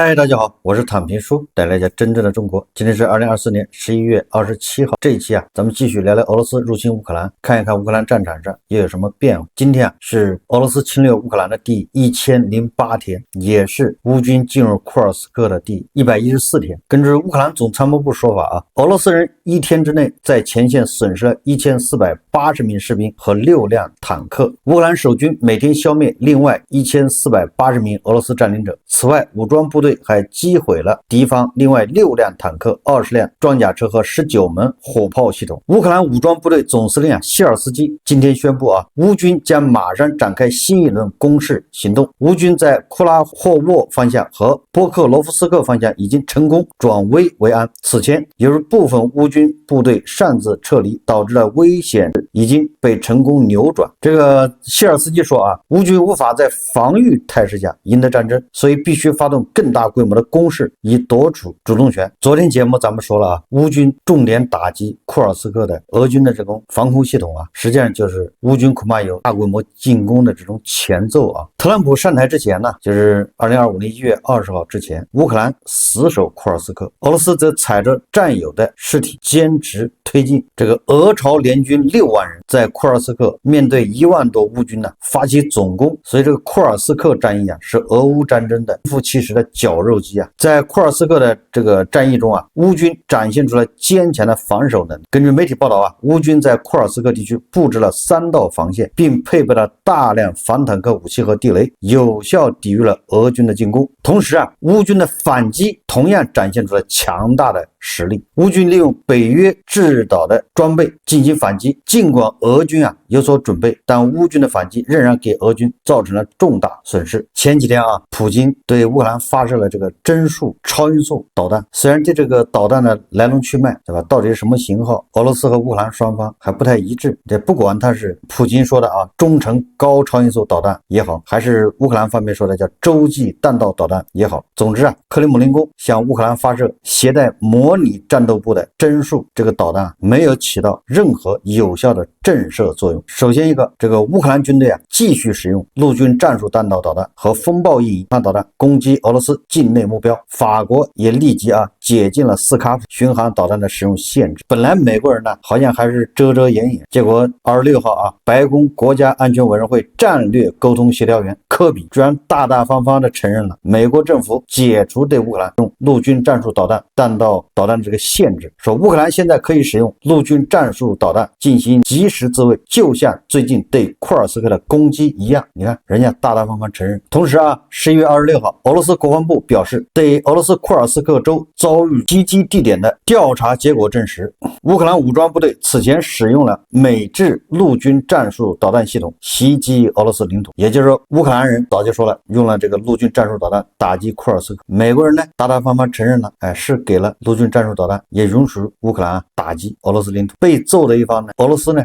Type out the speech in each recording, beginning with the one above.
嗨，大家好，我是躺平叔，带来一下真正的中国。今天是2024年11月27号，这一期咱们继续聊聊俄罗斯入侵乌克兰，看一看乌克兰战场上又有什么变化。今天是俄罗斯侵略乌克兰的第1008天，也是乌军进入库尔斯克的第114天。根据乌克兰总参谋部说法俄罗斯人一天之内在前线损失了1480名士兵和6辆坦克，乌克兰守军每天消灭另外1480名俄罗斯占领者。此外，武装部队还击毁了敌方另外6辆坦克、20辆装甲车和19门火炮系统。乌克兰武装部队总司令谢尔斯基今天宣布乌军将马上展开新一轮攻势行动。乌军在库拉霍沃方向和波克罗夫斯克方向已经成功转危为安。此前，由于部分乌军部队擅自撤离，导致了危险已经被成功扭转。这个谢尔斯基说乌军无法在防御态势下赢得战争，所以必须发动更大规模的攻势以夺取主动权。昨天节目咱们说了乌军重点打击库尔斯克的俄军的这种防空系统实际上就是乌军恐怕有大规模进攻的这种前奏特朗普上台之前呢，就是2025年1月20号之前，乌克兰死守库尔斯克，俄罗斯则踩着战友的尸体坚持推进。这个俄朝联军6万人在库尔斯克面对1万多乌军发起总攻，所以这个库尔斯克战役是俄乌战争的名副其实的绞肉机在库尔斯克的这个战役中乌军展现出了坚强的防守能力。根据媒体报道乌军在库尔斯克地区布置了3道防线，并配备了大量反坦克武器和地雷，有效抵御了俄军的进攻。同时乌军的反击同样展现出了强大的实力。乌军利用北约制导的装备进行反击，尽管俄军有所准备，但乌军的反击仍然给俄军造成了重大损失。前几天普京对乌克兰发射了这个帧数超音速导弹，虽然对这个导弹的来龙去脉，对吧？到底是什么型号，俄罗斯和乌克兰双方还不太一致。这不管它是普京说的中程高超音速导弹也好，还是乌克兰方面说的叫洲际弹道导弹也好，总之克里姆林宫向乌克兰发射携带模拟战斗部的帧数这个导弹没有起到任何有效的震慑作用。首先这个乌克兰军队继续使用陆军战术弹道导弹和风暴翼引导弹攻击俄罗斯境内目标。法国也立即解禁了斯卡普巡航导弹的使用限制。本来美国人好像还是遮遮掩掩，结果26号白宫国家安全委员会战略沟通协调员科比居然大大方方地承认了美国政府解除对乌克兰用陆军战术导弹弹道导弹这个限制，说乌克兰现在可以使用陆军战术导弹进行及时自卫，就像最近对库尔斯克的攻击一样。你看人家大大方方承认。同时11月26号俄罗斯国防部表示，对俄罗斯库尔斯克州遭遇袭击地点的调查结果证实，乌克兰武装部队此前使用了美制陆军战术导弹系统袭击俄罗斯领土。也就是说，乌克兰人早就说了，用了这个陆军战术导弹打击库尔斯克。美国人呢大大方方承认了，是给了陆军战术导弹，也允许乌克兰打击俄罗斯领土。被揍的一方呢，俄罗斯呢，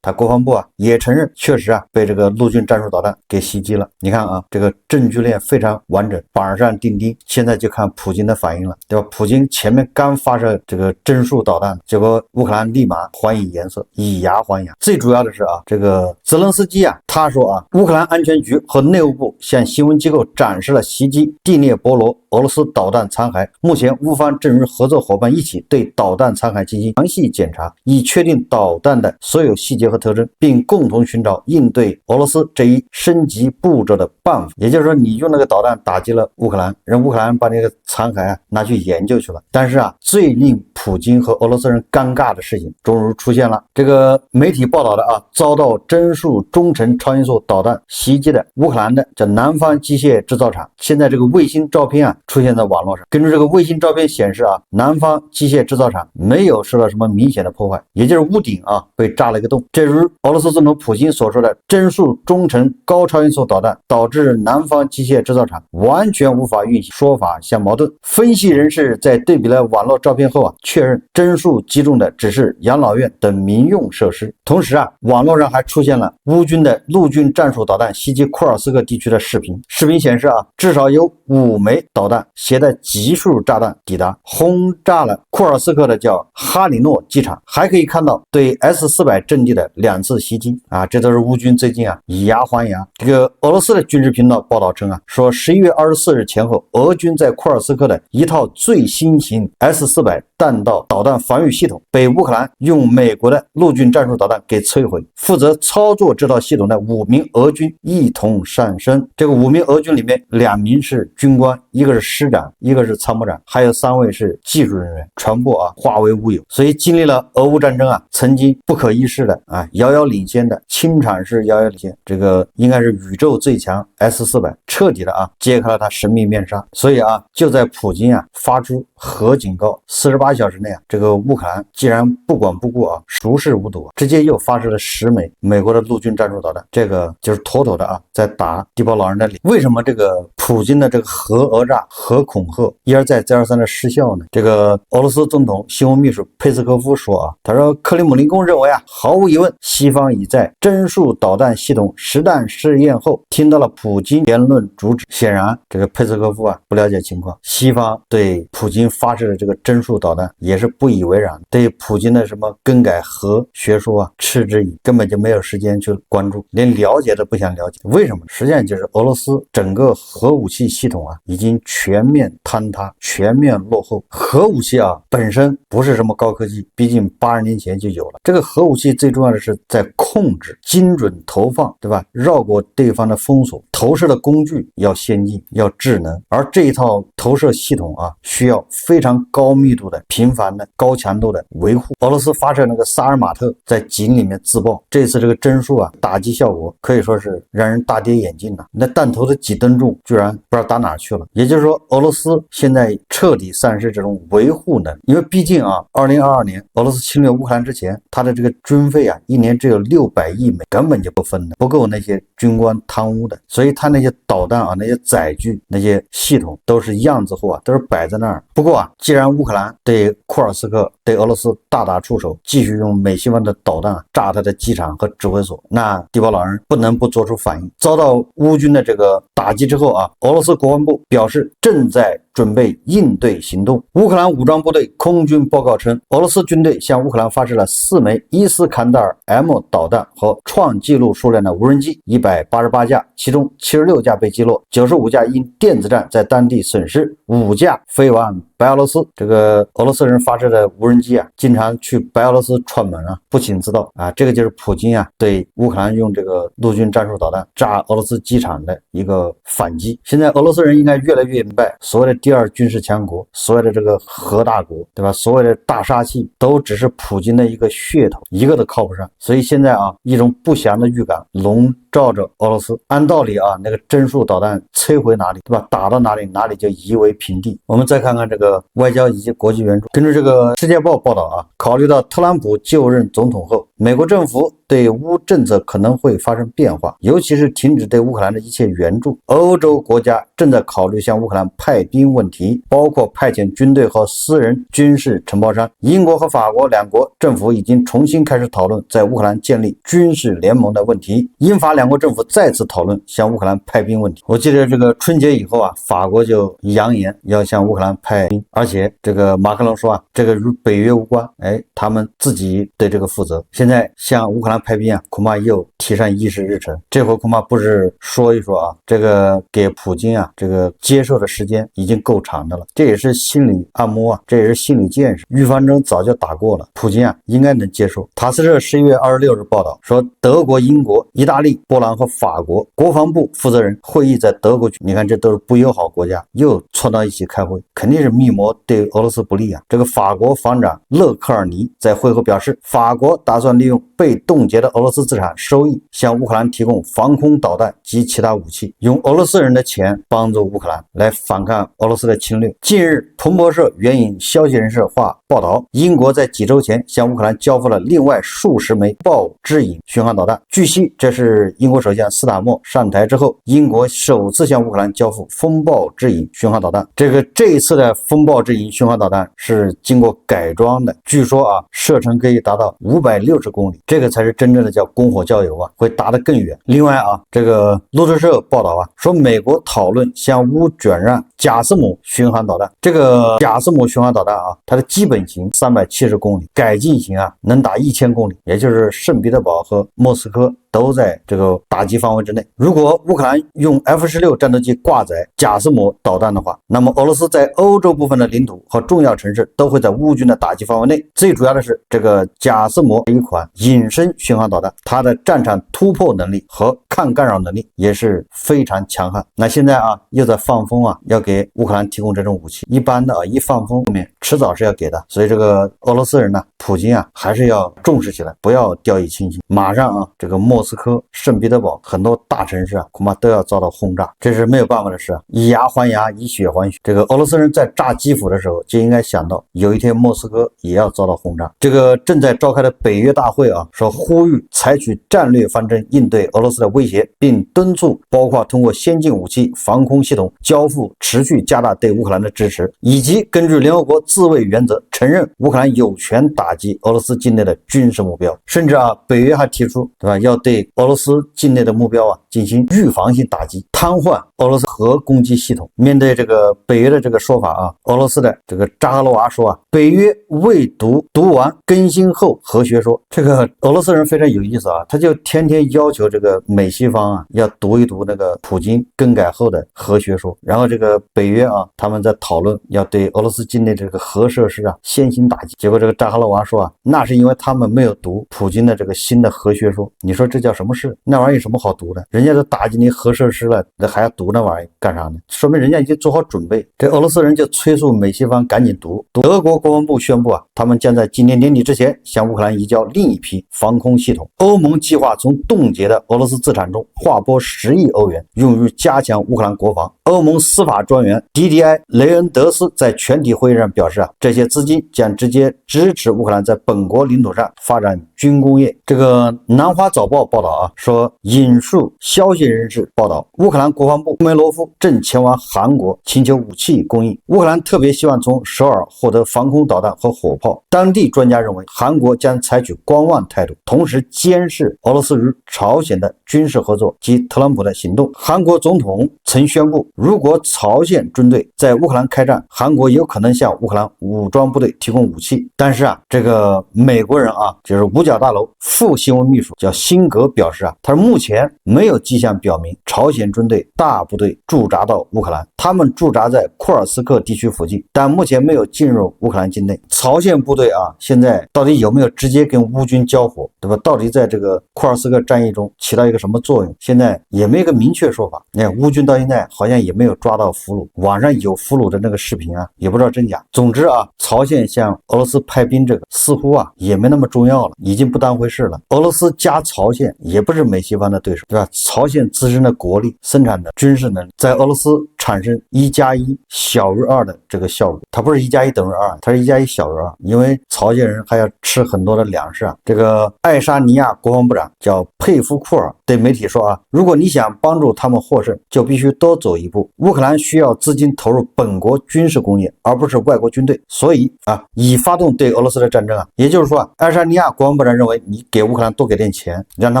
他国防部也承认确实被这个陆军战术导弹给袭击了。你看这个证据链非常完整，板上钉钉。现在就看普京的反应了，对吧？普京前面刚发射这个帧数导弹，结果乌克兰立马还以颜色，以牙还牙。最主要的是这个泽连斯基他说乌克兰安全局和内务部向新闻机构展示了袭击第聂伯罗俄罗斯导弹残骸，目前乌方正与合作伙伴一起对导弹残骸进行详细检查，以确定导弹的所有细节和特征，并共同寻找应对俄罗斯这一升级步骤的办法。也就是说，你用那个导弹打击了乌克兰，人乌克兰把那个残骸拿去研究去了。但是最令普京和俄罗斯人尴尬的事情终于出现了。这个媒体报道的遭到帧数中程超音速导弹袭击的乌克兰的叫南方机械制造厂，现在这个卫星照片出现在网络上。根据这个卫星照片显示南方机械制造厂没有受到什么明显的破坏，也就是屋顶被炸了一个洞。正如俄罗斯总统普京所说的，帧数中程高超音速导弹导致南方机械制造厂完全无法运行，说法相矛盾。斯分析人士在对比了网络照片后确认帧数击中的只是养老院等民用设施。同时网络上还出现了乌军的陆军战术导弹袭击库尔斯克地区的视频。视频显示至少有5枚导弹携带集束炸弹抵达，轰炸了库尔斯克的叫哈里诺机场，还可以看到对 S-400阵地的2次袭击这都是乌军最近以牙还牙。这个俄罗斯的军事频道报道称说11月24日前后，俄军在库尔斯克的一套最新型 S-400弹道导弹防御系统被乌克兰用美国的陆军战术导弹给摧毁。负责操作这套系统的5名俄军一同丧生。这个5名俄军里面2名是军官，一个是师长，一个是参谋长，还有3位是技术人员，全部化为乌有。所以经历了俄乌战争曾经不可一世的遥遥领先的清场式遥遥领先，这个应该是宇宙最强 S-400彻底的揭开了它神秘面纱。所以就在普京发出核警告48小时内这个乌克兰既然不管不顾熟视无睹，直接又发射了10枚美国的陆军战术导弹，这个就是妥妥的在打地包老人的脸。为什么这个普京的这个核讹诈、核恐吓一而再再而三的失效呢？这个俄罗斯总统新闻秘书佩斯科夫说他说克里姆林宫认为毫无疑问，西方已在帧数导弹系统实弹试验后听到了普京言论主旨。显然这个佩斯科夫不了解情况，西方对普京发射的这个帧数导弹也是不以为然，对普京的什么更改核学说嗤之以鼻，根本就没有时间去关注，连了解都不想了解。为什么？实际上就是俄罗斯整个核武器系统已经全面坍塌，全面落后。核武器本身不是什么高科技，毕竟80年前就有了。这个核武器最重要的是在控制、精准投放，对吧？绕过对方的封锁，投射的工具要先进，要智能，而这一套投射系统需要非常高密度的、频繁的、高强度的维护。俄罗斯发射那个萨尔马特在井里面自爆，这次这个帧数打击效果可以说是让人大跌眼镜那弹头的几吨重居然不知道打哪去了。也就是说，俄罗斯现在彻底丧失这种维护能力，因为毕竟2022年俄罗斯侵略乌克兰之前，它的这个军费一年只有600亿美，根本就不分的，不够那些军官贪污的。所以它那些导弹那些载具、那些系统都是样子货都是摆在那儿。不过既然乌克兰对库尔斯克、对俄罗斯大打出手，继续用美西方的导弹炸他的机场和指挥所，那地包老人不能不做出反应。遭到乌军的这个打击之后俄罗斯国防部表示正在准备应对行动。乌克兰武装部队空军报告称，俄罗斯军队向乌克兰发射了4枚伊斯坎达尔 M 导弹和创纪录数量的无人机188架，其中76架被击落，95架因电子战在当地损失，5架飞往白俄罗斯。这个俄罗斯人发射的无人机经常去白俄罗斯串门不请自到这个就是普京对乌克兰用这个陆军战术导弹炸俄罗斯机场的一个反击。现在俄罗斯人应该越来越明白，所谓的第2军事强国，所谓的这个核大国，对吧？所谓的大杀器都只是普京的一个噱头，一个都靠不上。所以现在一种不祥的预感笼罩着俄罗斯。按道理那个帧数导弹摧毁哪里，对吧？打到哪里，哪里就夷为平地。我们再看看这个外交以及国际援助。根据这个《世界报》报道考虑到特朗普就任总统后，美国政府对乌政策可能会发生变化，尤其是停止对乌克兰的一切援助。欧洲国家正在考虑向乌克兰派兵问题，包括派遣军队和私人军事承包商。英国和法国2国政府已经重新开始讨论在乌克兰建立军事联盟的问题。英法2国政府再次讨论向乌克兰派兵问题。我记得这个春节以后法国就扬言要向乌克兰派兵，而且这个马克龙说这个与北约无关，他们自己对这个负责。现在向乌克兰派兵恐怕又提上议事日程。这回恐怕不是说一说这个给普京这个接受的时间已经够长的了，这也是心理按摩这也是心理建设。预防针早就打过了，普京应该能接受。塔斯社11月26日报道说，德国、英国、意大利、波兰和法国国防部负责人会议在德国举行。你看这都是不友好国家又凑到一起开会，肯定是密谋对俄罗斯不利这个法国防长勒克尔尼在会后表示，法国打算利用被冻结的俄罗斯资产收益向乌克兰提供防空导弹及其他武器，用俄罗斯人的钱帮助乌克兰来反抗俄罗斯的侵略。近日彭博社援引消息人士话报道，英国在几周前向乌克兰交付了另外数十枚豹之影巡航导弹。据悉，这是英国首相斯塔默上台之后，英国首次向乌克兰交付风暴之影巡航导弹。这一次的风暴之影巡航导弹是经过改装的，据说射程可以达到560公里，这个才是真正的叫攻火浇油会打得更远。另外这个路透社报道说美国讨论向乌转让贾斯姆巡航导弹。这个贾斯姆巡航导弹它的基本型370公里，改进型能打1000公里，也就是圣彼得堡和莫斯科都在这个打击范围之内。如果乌克兰用 F-16 战斗机挂载贾斯姆导弹的话，那么俄罗斯在欧洲部分的领土和重要城市都会在乌军的打击范围内。最主要的是，这个贾斯姆一款隐身巡航导弹，它的战场突破能力和抗干扰能力也是非常强悍。那现在又在放风要给乌克兰提供这种武器，一般的一放风后面迟早是要给的。所以这个俄罗斯人普京还是要重视起来，不要掉以轻心。马上这个莫斯科、圣彼得堡很多大城市恐怕都要遭到轰炸，这是没有办法的事以牙还牙，以血还血。这个俄罗斯人在炸基辅的时候就应该想到，有一天莫斯科也要遭到轰炸。这个正在召开的北约大会说呼吁采取战略方针应对俄罗斯的威胁，并敦促包括通过先进武器、防空系统交付持续加大对乌克兰的支持，以及根据联合国自卫原则承认乌克兰有权打击俄罗斯境内的军事目标。甚至北约还提出要对俄罗斯境内的目标进行预防性打击，瘫痪俄罗斯核攻击系统。面对这个北约的这个说法俄罗斯的这个扎哈罗娃说北约未读完更新后核学说。这个俄罗斯人非常有意思他就天天要求这个美西方要读一读那个普京更改后的核学说。然后这个北约他们在讨论要对俄罗斯境内这个核设施先行打击。结果这个扎哈罗娃说那是因为他们没有读普京的这个新的核学说。你说这叫什么事？那玩意有什么好读的？人家都打击你核设施了，还要读那玩意干啥呢？说明人家已经做好准备。这俄罗斯人就催促美西方赶紧读。德国国防部宣布他们将在今年年底之前向乌克兰移交另一批防空系统。欧盟计划从冻结的俄罗斯资产中划拨10亿欧元，用于加强乌克兰国防。欧盟司法专员迪迪埃·雷恩德斯在全体会议上表示这些资金将直接支持乌克兰在本国领土上发展军工业。这个南华早报报道说，引述消息人士报道，乌克兰国防部库梅罗夫正前往韩国请求武器供应。乌克兰特别希望从首尔获得防空导弹和火炮。当地专家认为，韩国将采取观望态度，同时监视俄罗斯与朝鲜的军事合作及特朗普的行动。韩国总统曾宣布，如果朝鲜军队在乌克兰开战，韩国有可能向乌克兰武装部队提供武器。但是这个美国人就是五角大楼副新闻秘书叫辛格表示他说目前没有迹象表明朝鲜军队大部队驻扎到乌克兰，他们驻扎在库尔斯克地区附近，但目前没有进入乌克兰境内。朝鲜部队现在到底有没有直接跟乌军交火，对吧？到底在这个库尔斯克战役中起到一个什么作用，现在也没有一个明确说法。乌军到现在好像也没有抓到俘虏，网上有俘虏的那个视频也不知道真假。总之朝鲜向俄罗斯派兵这个似乎也没那么重要了，已经不当回事了。俄罗斯加朝鲜也不是美西方的对手，对吧？朝鲜自身的国力、生产的军事能力，在俄罗斯产生1+1小于2的这个效果。它不是1+1等于2，它是1+1小于2，因为朝鲜人还要吃很多的粮食这个爱沙尼亚国防部长叫佩夫库尔对媒体说如果你想帮助他们获胜，就必须多走一步。乌克兰需要资金投入本国军事工业，而不是外国军队，所以以发动对俄罗斯的战争也就是说爱沙尼亚国防部长认为你给乌克兰多给点钱，让他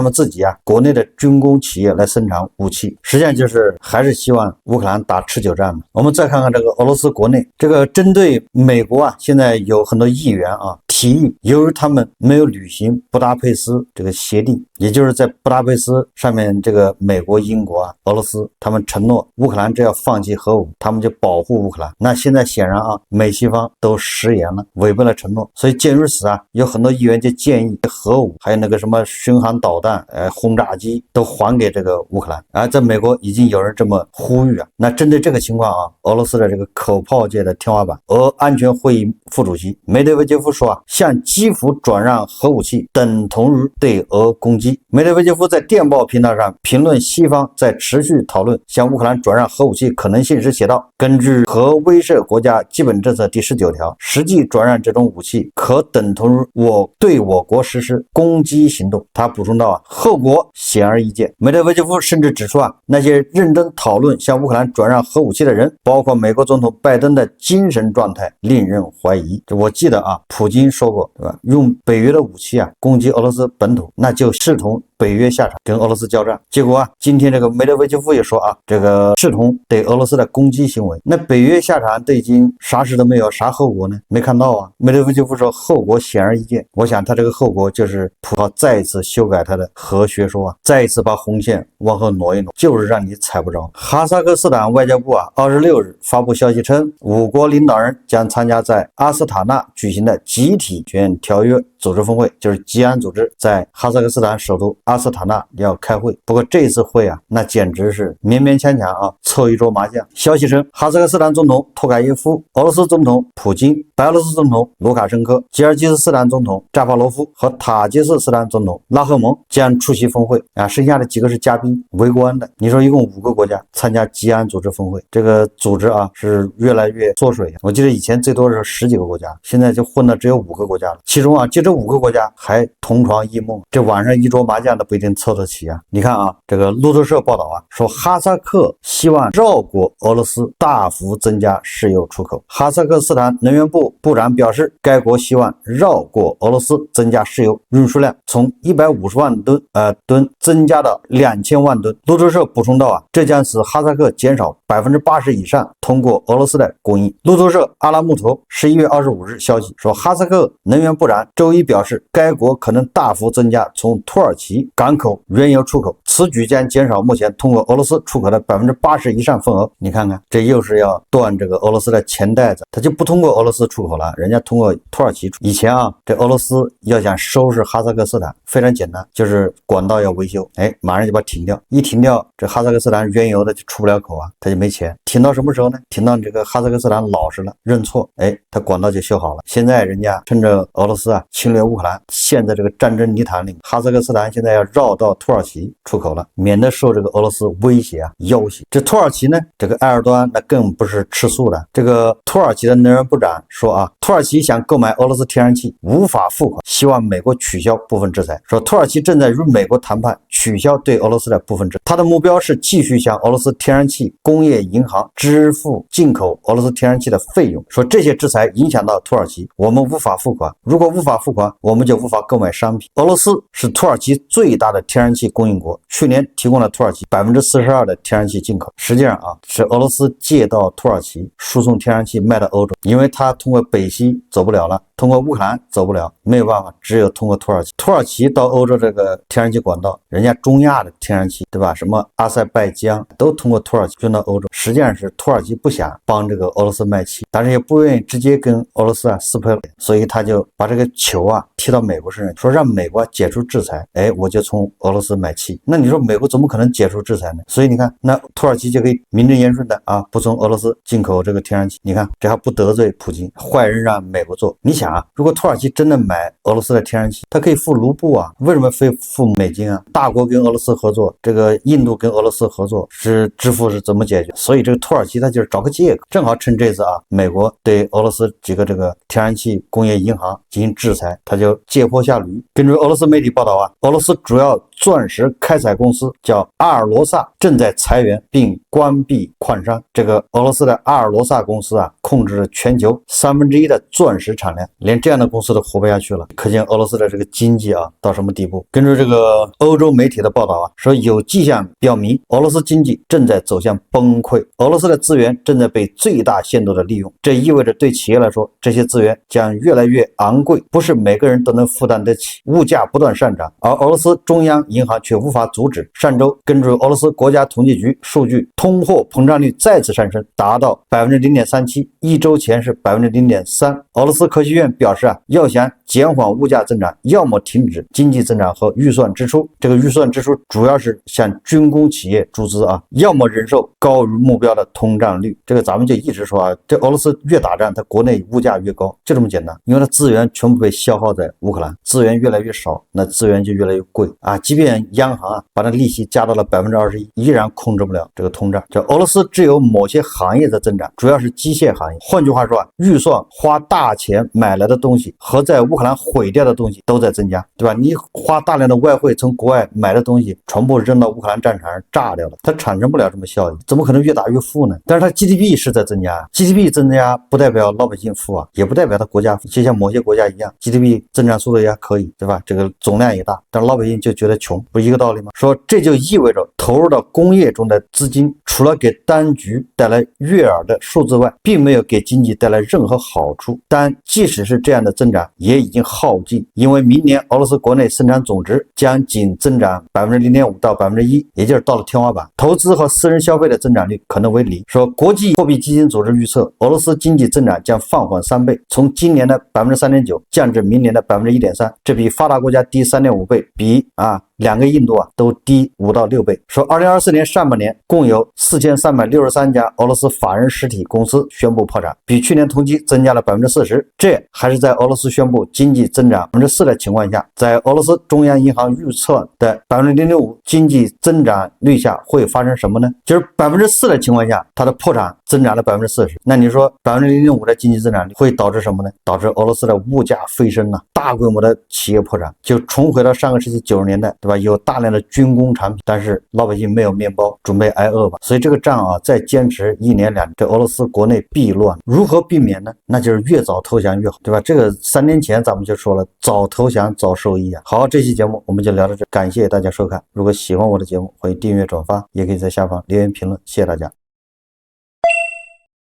们自己国内的军工企业来生产武器，实际上就是还是希望乌克兰打持久战嘛。我们再看看这个俄罗斯国内，这个针对美国现在有很多议员提议，由于他们没有履行布达佩斯这个协定，也就是在布达佩斯上面，这个美国、英国俄罗斯他们承诺乌克兰只要放弃核武，他们就保护乌克兰。那现在显然美西方都食言了，违背了承诺。所以鉴于此有很多议员就建议核武还有那个什么巡航导弹轰炸机都还给这个乌克兰在美国已经有人这么呼吁那针对这个情况俄罗斯的这个口炮界的天花板俄安全会议副主席梅德韦杰夫说向基辅转让核武器等同于对俄攻击。击。梅德韦杰夫在电报频道上评论西方在持续讨论向乌克兰转让核武器可能性时写道，根据核威慑国家基本政策第19条，实际转让这种武器可等同于对我国实施攻击行动。他补充道后果显而易见。梅德韦杰夫甚至指出那些认真讨论向乌克兰转让核武器的人，包括美国总统拜登的精神状态令人怀疑。我记得普京说过，对吧？用北约的武器攻击俄罗斯本土，那就视同北约下场跟俄罗斯交战。结果今天这个梅德韦杰夫也说这个视同对俄罗斯的攻击行为。那北约下场都已经啥事都没有，啥后果呢？没看到梅德韦杰夫说后果显而易见。我想他这个后果就是普京再一次修改他的核学说再一次把红线往后挪一挪，就是让你踩不着。哈萨克斯坦外交部26日发布消息称，5国领导人将参加在阿斯塔纳举行的集体权条约组织峰会，就是吉安组织在哈萨克斯坦首都阿斯塔纳要开会。不过这次会那简直是勉勉强强凑一桌麻将。消息称，哈萨克斯坦总统托卡耶夫、俄罗斯总统普京、白俄罗斯总统卢卡申科、吉尔吉斯斯坦总统扎帕罗夫和塔吉斯斯坦总统拉赫蒙将出席峰会剩下的几个是嘉宾围观的。你说一共5个国家参加吉安组织峰会，这个组织是越来越缩水。我记得以前最多是10几个国家，现在就混的只有5个国家了。其中就这5个国家还同床异梦，这晚上一桌麻将都不一定凑得齐你看这个路透社报道说哈萨克希望绕过俄罗斯大幅增加石油出口。哈萨克斯坦能源部部长表示，该国希望绕过俄罗斯增加石油运输量，从150万吨增加到2000万吨。路透社补充到这将使哈萨克减少80%以上通过俄罗斯的供应。路透社阿拉木图11月25日消息说，哈萨克能源部长周一表示，该国可能大幅增加从土耳其港口原油出口，此举将减少目前通过俄罗斯出口的80%以上份额。你看看，这又是要断这个俄罗斯的钱袋子，他就不通过俄罗斯出口了，人家通过土耳其出口。以前这俄罗斯要想收拾哈萨克斯坦非常简单，就是管道要维修，马上就把它停掉，一停掉，这哈萨克斯坦原油的就出不了口他就没钱。停到什么时候呢？停到这个哈萨克斯坦老实了，认错，他管道就修好了。现在人家趁着俄罗斯侵略乌克兰，陷在这个战争泥潭里，哈萨克斯坦现在要绕到土耳其出口了，免得受这个俄罗斯威胁要挟。这土耳其呢，这个埃尔多安那更不是吃素的。这个土耳其的能源部长说土耳其想购买俄罗斯天然气无法付款，希望美国取消部分制裁。说土耳其正在与美国谈判取消对俄罗斯的部分制裁，他的目标是继续向俄罗斯天然气工业银行支付进口俄罗斯天然气的费用。说这些制裁影响到土耳其，我们无法付款，如果无法付款，我们就无法购买商品。俄罗斯是土耳其最大的天然气供应国，去年提供了土耳其42%的天然气进口。实际上是俄罗斯借到土耳其输送天然气卖到欧洲，因为它通过北溪走不了了，通过乌克兰走不了，没有办法，只有通过土耳其。土耳其到欧洲这个天然气管道，人家中亚的天然气，对吧？什么阿塞拜疆都通过土耳其运到欧洲。实际上是土耳其不想帮这个俄罗斯卖气，但是也不愿意直接跟俄罗斯撕破脸，所以他就把这个球踢到美国身上，说让美国解除制裁，我就从俄罗斯买气。那你说美国怎么可能解除制裁呢？所以你看，那土耳其就可以名正言顺的不从俄罗斯进口这个天然气。你看这还不得罪普京，坏人让美国做。你想如果土耳其真的买俄罗斯的天然气，它可以付卢布为什么非付美金大国跟俄罗斯合作，这个印度跟俄罗斯合作是支付是怎么解决？所以这个土耳其它就是找个借口，正好趁这次美国对俄罗斯几个这个天然气工业银行进行制裁，它就借坡下驴。根据俄罗斯媒体报道俄罗斯主要钻石开采公司叫阿尔罗萨正在裁员并关闭矿山。这个俄罗斯的阿尔罗萨公司控制了全球1/3的钻石产量，连这样的公司都活不下去了，可见俄罗斯的这个经济到什么地步。根据这个欧洲媒体的报道说有迹象表明俄罗斯经济正在走向崩溃，俄罗斯的资源正在被最大限度的利用，这意味着对企业来说，这些资源将越来越昂贵，不是每个人都能负担得起，物价不断上涨，而俄罗斯中央银行却无法阻止。上周根据俄罗斯国家统计局数据，通货膨胀率再次上升，达到 0.37%， 一周前是 0.3%。 俄罗斯科学院表示要想减缓物价增长，要么停止经济增长和预算支出，这个预算支出主要是向军工企业注资要么忍受高于目标的通胀率。这个咱们就一直说这俄罗斯越打仗，它国内物价越高，就这么简单，因为它资源全部被消耗在乌克兰，资源越来越少，那资源就越来越贵即便央行把那利息加到了21%，依然控制不了这个通胀。这俄罗斯只有某些行业在增长，主要是机械行业。换句话说预算花大钱买来的东西和在乌克兰毁掉的东西都在增加，对吧？你花大量的外汇从国外买的东西全部扔到乌克兰战场上炸掉了，它产生不了这么效益，怎么可能越打越富呢？但是它 GDP 是在增加， GDP 增加不代表老百姓富啊，也不代表它国家富，就像某些国家一样 GDP 增长速度也可以，对吧？这个总量也大，但是老百姓就觉得穷，不是一个道理吗？说这就意味着投入到工业中的资金除了给当局带来悦耳的数字外，并没有给经济带来任何好处。但即使是这样的增长也已经耗尽，因为明年俄罗斯国内生产总值将仅增长 0.5% 到 1%， 也就是到了天花板，投资和私人消费的增长率可能为0。说国际货币基金组织预测俄罗斯经济增长将放缓3倍，从今年的 3.9% 降至明年的 1.3%， 这比发达国家低 3.5 倍，比2个印度都低5到6倍。说2024年上半年共有4363家俄罗斯法人实体公司宣布破产，比去年同期增加了 40%。 这还是在俄罗斯宣布经济增长 4% 的情况下，在俄罗斯中央银行预测的 0.65% 经济增长率下会发生什么呢？就是 4% 的情况下它的破产增长了 40%， 那你说 0.05% 的经济增长率会导致什么呢？导致俄罗斯的物价飞升大规模的企业破产，就重回到上个世纪90年代，对吧？有大量的军工产品，但是老百姓没有面包，准备挨饿吧。所以这个仗再坚持1年2年，这俄罗斯国内必乱。如何避免呢？那就是越早投降越好，对吧？这个3年前咱们就说了，早投降早受益啊。好，这期节目我们就聊到这，感谢大家收看。如果喜欢我的节目，欢迎订阅转发，也可以在下方留言评论，谢谢大家。